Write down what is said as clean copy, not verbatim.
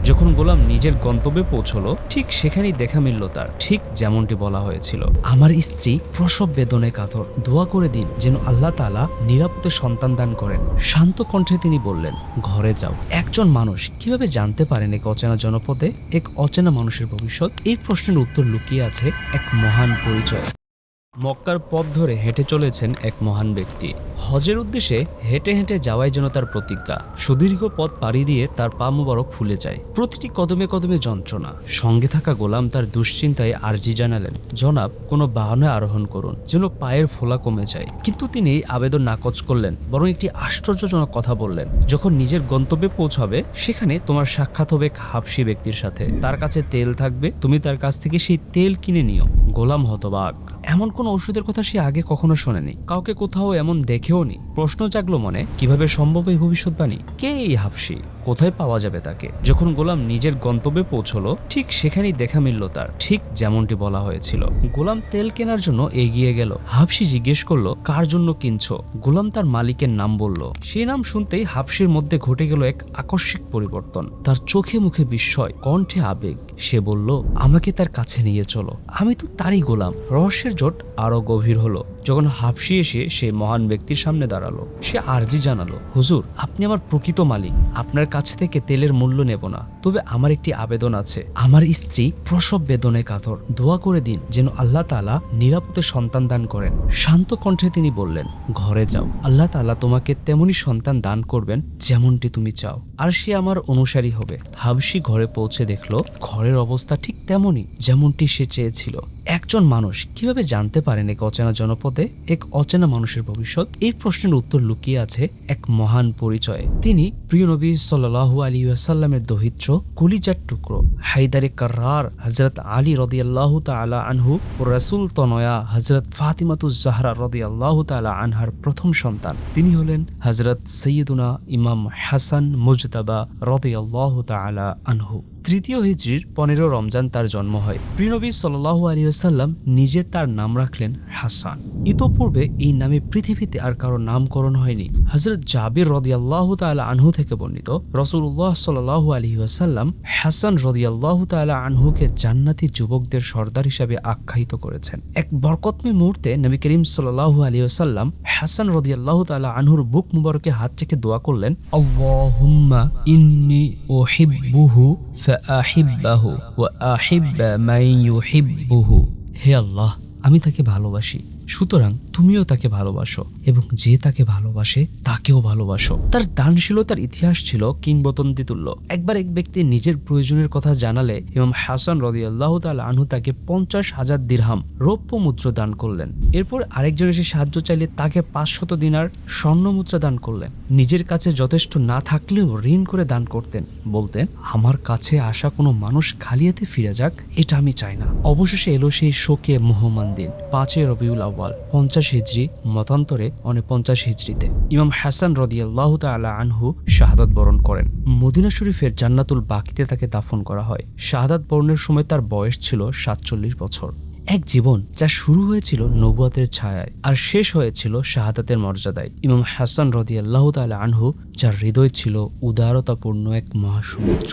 যখন গোলাম নিজের গন্তব্যে পৌঁছলো ঠিক সেখানেই দেখা মিলল তার, ঠিক যেমনটি বলা হয়েছিল। আমার স্ত্রী প্রসব বেদনায় কাতর, দোয়া করে দিন যেন আল্লাহ তাআলা নিরাপদে সন্তান দান করেন। শান্ত কণ্ঠে তিনি বললেন, ঘরে যাও। একজন মানুষ কিভাবে জানতে পারেন এক অচেনা জনপদে এক অচেনা মানুষের ভবিষ্যৎ? এই প্রশ্নের উত্তর লুকিয়ে আছে এক মহান পরিচয়। মক্কার পথ ধরে হেঁটে চলেছেন এক মহান ব্যক্তি। হজের উদ্দেশ্যে হেঁটে হেঁটে যাওয়াই যেন তার প্রতিজ্ঞা। সুদীর্ঘ পথ পাড়ি দিয়ে তার পা মোবারক ফুলে যায়, প্রতিটি কদমে কদমে যন্ত্রণা। সঙ্গে থাকা গোলাম তার দুশ্চিন্তায় আর্জি জানালেন, জনাব কোনো বাহনে আরোহণ করুন যেন পায়ের ফোলা কমে যায়। কিন্তু তিনি এই আবেদন নাকচ করলেন, বরং একটি আশ্চর্যজনক কথা বললেন, যখন নিজের গন্তব্যে পৌঁছাবে সেখানে তোমার সাক্ষাৎ হবে এক হাবশী ব্যক্তির সাথে। তার কাছে তেল থাকবে, তুমি তার কাছ থেকে সেই তেল কিনে নিও। গোলাম হতবাক, এমন কোন ওষুধের কথা সে আগে কখনো শোনেনি, কাউকে কোথাও এমন দেখেও নি। প্রশ্ন জাগলো মনে, কিভাবে সম্ভব এই ভবিষ্যৎবাণী? কে এই হাবশী? কোথায় পাওয়া যাবে তাকে? যখন গোলাম নিজের গন্তব্যে পৌঁছলো ঠিক সেখানেই দেখা মিলল তার, ঠিক যেমনটি বলা হয়েছিল। গোলাম তেল কেনার জন্য এগিয়ে গেল। হাবশী জিজ্ঞেস করলো, কার জন্য কিনছো? গোলাম তার মালিকের নাম বলল। সেই নাম শুনতেই হাবশীর মধ্যে ঘটে গেল এক আকস্মিক পরিবর্তন। তার চোখে মুখে বিস্ময়, কণ্ঠে আবেগ। সে বলল, আমাকে তার কাছে নিয়ে চলো, আমি তো তারই গোলাম। রহস্যের জোট আরো গভীর হলো যখন হাবশী এসে সেই মহান ব্যক্তির সামনে দাঁড়ালো। সে আর্জি জানালো, হুজুর আপনি আমার প্রকৃত মালিক, আপনার কাছ থেকে তেলের মূল্য নেব না, তবে আমার একটি আবেদন আছে। আমার স্ত্রী প্রসব বেদনায় কাতর, দোয়া করে দিন যেন আল্লাহ তাআলা নিরাপদে সন্তান দান করেন। শান্ত কণ্ঠে তিনি বললেন, ঘরে যাও, আল্লাহ তাআলা তোমাকে তেমনি সন্তান দান করবেন যেমনটি তুমি চাও, আর সে আমার অনুসারী হবে। হাবশী ঘরে পৌঁছে দেখলো ঘরের অবস্থা ঠিক তেমনই যেমনটি সে চেয়েছিল। একজন মানুষ কিভাবে জানতে পারেন এক অচেনা জনপদে এক অচেনা মানুষের ভবিষ্যৎ? এই প্রশ্নের উত্তর লুকিয়ে আছে এক মহান পরিচয়ে। তিনি প্রিয় নবী সাল্লাল্লাহু আলাইহি ওয়াসাল্লামের দহিত্র, কলিজার টুকরো, হায়দারে কাররার হযরত আলী রাদিয়াল্লাহু তাআলা আনহু ও রাসূল তনয়া হযরত ফাতিমাতুজ জাহরা রাদিয়াল্লাহু তাআলা আনহার প্রথম সন্তান। তিনি হলেন হযরত সাইয়্যিদুনা ইমাম হাসান মুজতাবা রাদিয়াল্লাহু তাআলা আনহু। তৃতীয় হিজরির 15 রমজান তার জন্ম হয়। প্রিয় নবী সাল্লাল্লাহু আলাইহি ওয়াসাল্লাম নিজে তার নাম রাখলেন হাসান। ইতোপূর্বে এই নামে পৃথিবীতে আর কারো নামকরণ হয়নি। হযরত জাবির রাদিয়াল্লাহু তাআলা আনহু থেকে বর্ণিত, রাসূলুল্লাহ সাল্লাল্লাহু আলাইহি ওয়াসাল্লাম হাসান রাদিয়াল্লাহু তাআলা আনহুকে জান্নাতি যুবকদের সর্দার হিসেবে আখ্যায়িত করেছেন। এক বরকতময় মুহূর্তে নবী করিম সাল্লাল্লাহু আলাইহি ওয়াসাল্লাম হাসান রাদিয়াল্লাহু তাআলা আনহুর বুক মুবারকে হাত রেখে দোয়া করলেন, আল্লাহুম্মা ইন্নী উহিব্বুহু ফাআহিব্বাহু ওয়া আহিব্বা মান ইউহিব্বুহু। হে আল্লাহ, আমি তাকে ভালোবাসি, সুতরাং তুমিও তাকে ভালোবাসো, এবং যে তাকে ভালোবাসে তাকেও ভালোবাসো। তার দানশীলতার ইতিহাস ছিল কিংবদন্তি তুল্য। একবার এক ব্যক্তি নিজের প্রয়োজনের কথা জানালে ইমাম হাসান রাদিয়াল্লাহু তাআলা আনহু তাকে 50,000 দিরহাম রৌপ্য মুদ্রা দান করলেন। এরপর আরেকজন এসে সাহায্য চাইলে তাকে 500 দিনার স্বর্ণ মুদ্রা দান করলেন। নিজের কাছে যথেষ্ট না থাকলেও ঋণ করে দান করতেন, বলতেন, আমার কাছে আসা কোনো মানুষ খালি হাতে ফিরে যাক, এটা আমি চাই না। অবশেষে এলো সেই শোকে মুহ্যমান দিন, 5 রবিউল আউয়াল 50 হিজরি, মতান্তরে 49 হিজরিতে ইমাম হাসান রাদিয়াল্লাহু তাআলা আনহু শাহাদাত বরণ করেন। মদিনা শরীফের জান্নাতুল বাকিতে তাকে দাফন করা হয়। শাহাদাত বরণের সময় তার বয়স ছিল 47 বছর। এক জীবন যা শুরু হয়েছিল নবুয়তের ছায়ায় আর শেষ হয়েছিল শাহাদাতের মর্যাদায়। ইমাম হাসান রাদিয়াল্লাহু তাআলা আনহু, যার হৃদয় ছিল উদারতাপূর্ণ এক মহাসমুদ্র।